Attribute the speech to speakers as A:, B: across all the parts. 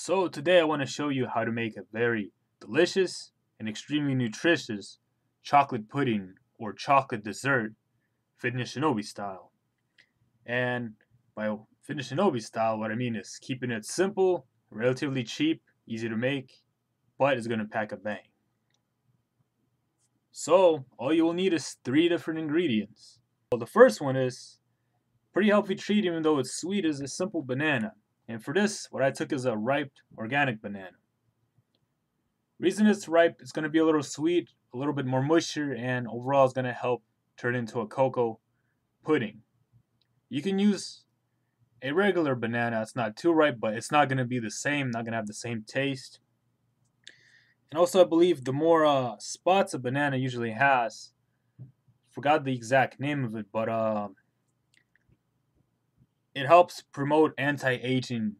A: So today I want to show you how to make a very delicious and extremely nutritious chocolate pudding or chocolate dessert, Fitness Shinobi style. And by Fitness Shinobi style, what I mean is keeping it simple, relatively cheap, easy to make, but it's going to pack a bang. So all you will need is three different ingredients. Well, the first one is pretty healthy treat even though it's sweet is a simple banana. And for this, what I took is a ripe organic banana. Reason it's ripe, it's going to be a little sweet, a little bit more moisture, and overall it's going to help turn into a cocoa pudding. You can use a regular banana, it's not too ripe, but it's not going to be the same, not going to have the same taste. And also, I believe the more spots a banana usually has, forgot the exact name of it, but it helps promote anti-aging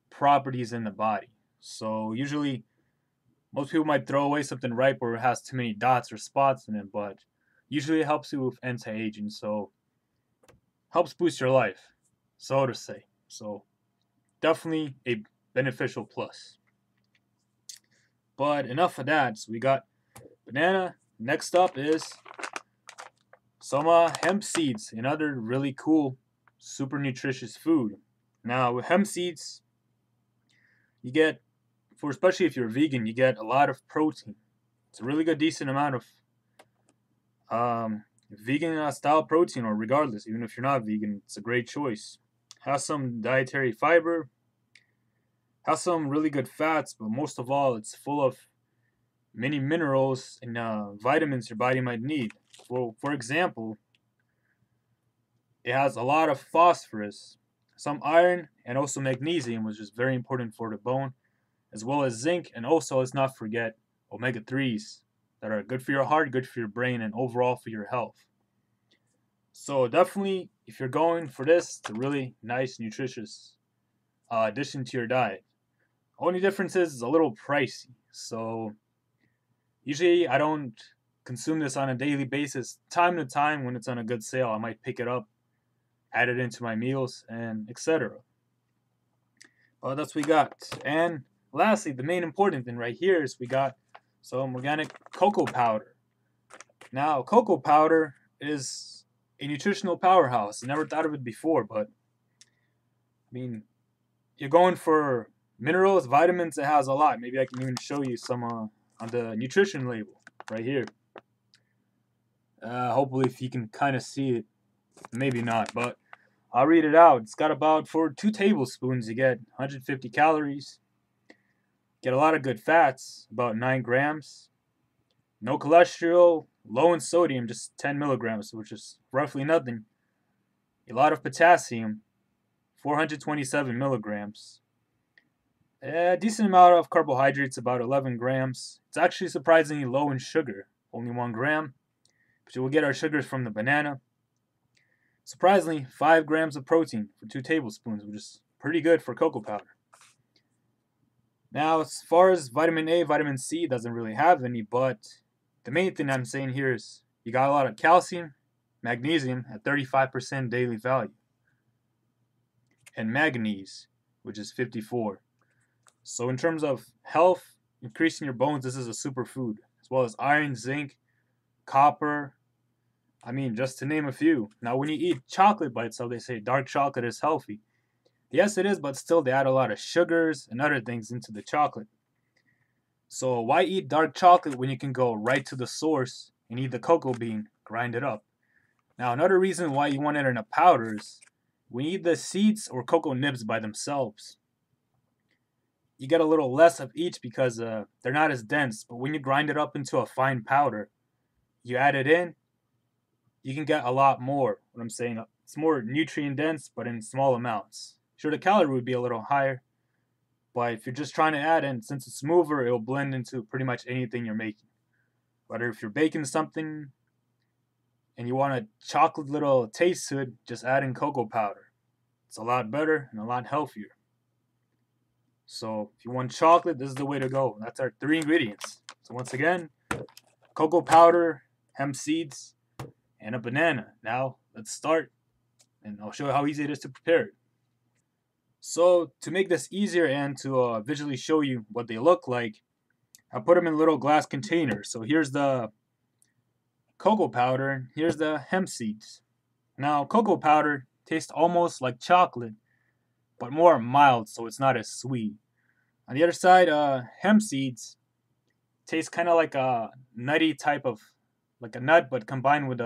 A: properties in the body. So usually most people might throw away something ripe or it has too many dots or spots in it, but usually it helps you with anti-aging, so helps boost your life, so to say. So definitely a beneficial plus. But enough of that. So we got banana. Next up is some hemp seeds, another really cool, super nutritious food. Now with hemp seeds, you get, for especially if you're vegan, you get a lot of protein. It's a really good, decent amount of vegan style protein, or regardless, even if you're not vegan, it's a great choice. Has some dietary fiber, has some really good fats, but most of all, it's full of many minerals and vitamins your body might need. For example, it has a lot of phosphorus, some iron, and also magnesium, which is very important for the bone, as well as zinc, and also let's not forget omega 3s that are good for your heart, good for your brain, and overall for your health. So definitely, if you're going for this, it's a really nice, nutritious addition to your diet. Only difference is it's a little pricey. So usually I don't consume this on a daily basis. Time to time, when it's on a good sale, I might pick it up, add it into my meals, and etc. Well, that's what we got. And lastly, the main important thing right here is we got some organic cocoa powder. Now, cocoa powder is a nutritional powerhouse. I never thought of it before, but I mean, you're going for minerals, vitamins, it has a lot. Maybe I can even show you some on the nutrition label right here. Hopefully, if you can kind of see it, maybe not, but I'll read it out. It's got about, for 2 tablespoons, you get 150 calories. Get a lot of good fats, about 9 grams. No cholesterol, low in sodium, just 10 milligrams, which is roughly nothing. A lot of potassium, 427 milligrams. A decent amount of carbohydrates, about 11 grams. It's actually surprisingly low in sugar, only 1 gram. But you will get our sugars from the banana. Surprisingly, 5 grams of protein for 2 tablespoons, which is pretty good for cocoa powder. Now, as far as vitamin A, vitamin C doesn't really have any, but the main thing I'm saying here is you got a lot of calcium, magnesium at 35% daily value, and manganese, which is 54. So in terms of health, increasing your bones, this is a superfood, as well as iron, zinc, copper. I mean, just to name a few. Now, when you eat chocolate by itself, they say dark chocolate is healthy. Yes, it is, but still they add a lot of sugars and other things into the chocolate. So why eat dark chocolate when you can go right to the source and eat the cocoa bean, grind it up? Now, another reason why you want it in a powder is when you eat the seeds or cocoa nibs by themselves, you get a little less of each because they're not as dense. But when you grind it up into a fine powder, you add it in, you can get a lot more. What I'm saying, it's more nutrient dense, but in small amounts. Sure, the calorie would be a little higher, but if you're just trying to add in, since it's smoother, it'll blend into pretty much anything you're making. Whether if you're baking something and you want a chocolate little taste to it, just add in cocoa powder. It's a lot better and a lot healthier. So if you want chocolate, this is the way to go. That's our 3 ingredients. So once again, cocoa powder, hemp seeds, and a banana. Now let's start, and I'll show you how easy it is to prepare it. So to make this easier and to visually show you what they look like, I put them in little glass containers. So here's the cocoa powder, here's the hemp seeds. Now cocoa powder tastes almost like chocolate, but more mild, so it's not as sweet. On the other side, hemp seeds taste kind of like a nutty type of, like a nut, but combined with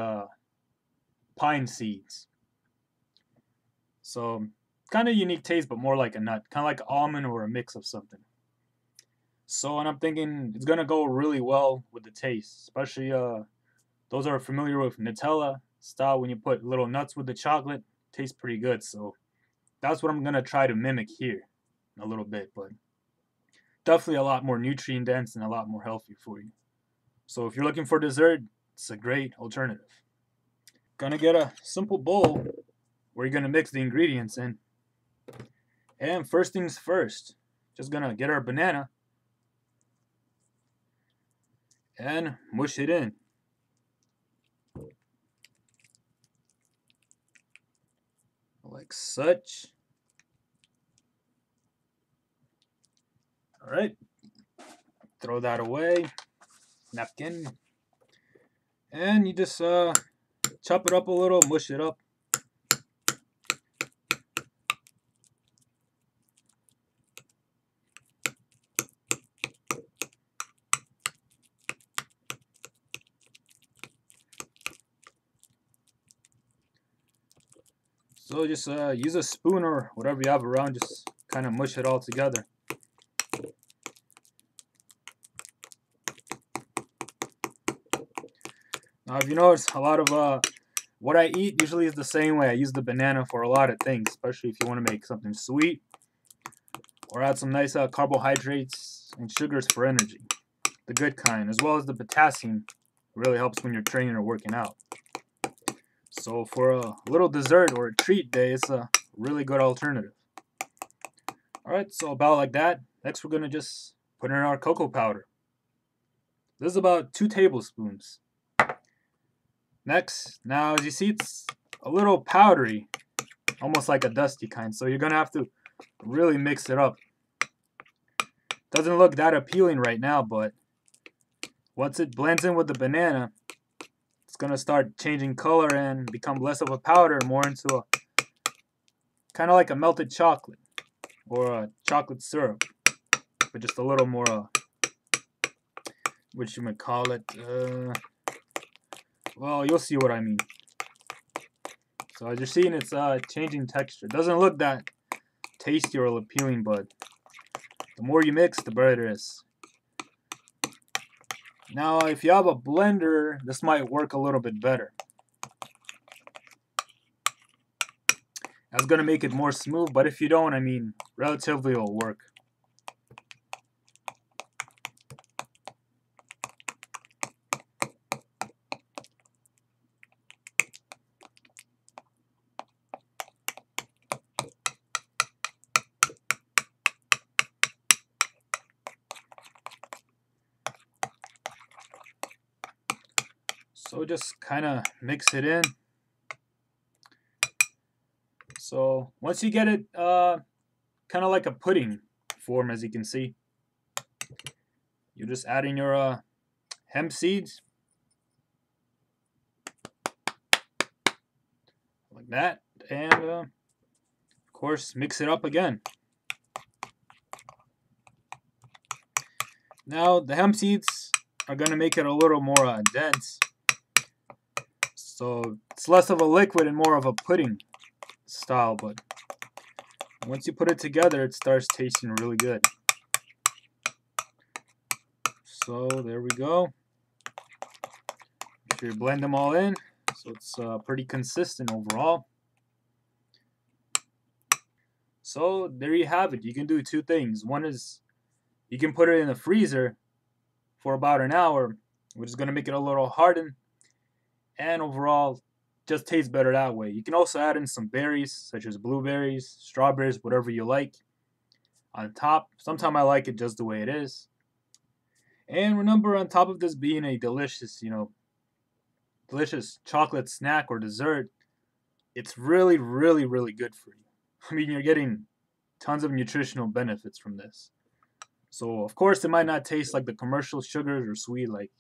A: pine seeds. So kind of unique taste, but more like a nut, kind of like almond or a mix of something. So, and I'm thinking it's gonna go really well with the taste, especially those are familiar with Nutella style when you put little nuts with the chocolate. Tastes pretty good. So that's what I'm gonna try to mimic here in a little bit, but definitely a lot more nutrient dense and a lot more healthy for you. So if you're looking for dessert, it's a great alternative. Gonna get a simple bowl where you're gonna mix the ingredients in. And first things first, just gonna get our banana and mush it in. Like such. All right, throw that away. Napkin. And you just chop it up a little, mush it up. So just use a spoon or whatever you have around, just kind of mush it all together. Now, if you notice, a lot of what I eat usually is the same way. I use the banana for a lot of things, especially if you want to make something sweet or add some nice carbohydrates and sugars for energy, the good kind, as well as the potassium. Really helps when you're training or working out. So for a little dessert or a treat day, it's a really good alternative. Alright, so about like that. Next we're going to just put in our cocoa powder. This is about 2 tablespoons. Next, now as you see, it's a little powdery, almost like a dusty kind, so you're going to have to really mix it up. Doesn't look that appealing right now, but once it blends in with the banana, it's going to start changing color and become less of a powder, more into a kind of like a melted chocolate or a chocolate syrup, but just a little more, what you might call it, well, you'll see what I mean. So as you're seeing, it's changing texture. It doesn't look that tasty or appealing, but the more you mix, the better it is. Now, if you have a blender, this might work a little bit better. That's going to make it more smooth, but if you don't, I mean, relatively it'll work. So just kind of mix it in. So once you get it kind of like a pudding form, as you can see, you just add in your hemp seeds like that, and of course mix it up again. Now the hemp seeds are going to make it a little more dense, so it's less of a liquid and more of a pudding style, but once you put it together, it starts tasting really good. So there we go. Make sure you blend them all in so it's pretty consistent overall. So there you have it. You can do 2 things. One is you can put it in the freezer for about an hour, which is going to make it a little hardened, and overall just tastes better that way. You can also add in some berries such as blueberries, strawberries, whatever you like on top. Sometimes I like it just the way it is. And remember, on top of this being a delicious, delicious chocolate snack or dessert, it's really, really, really good for you. I mean, you're getting tons of nutritional benefits from this. So of course it might not taste like the commercial sugars or sweet, like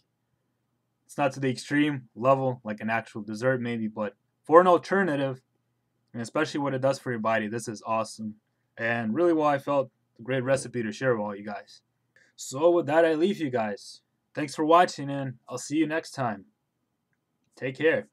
A: it's not to the extreme level like an actual dessert maybe, but for an alternative, and especially what it does for your body, this is awesome. And really well, I felt a great recipe to share with all you guys. So with that, I leave you guys. Thanks for watching, and I'll see you next time. Take care.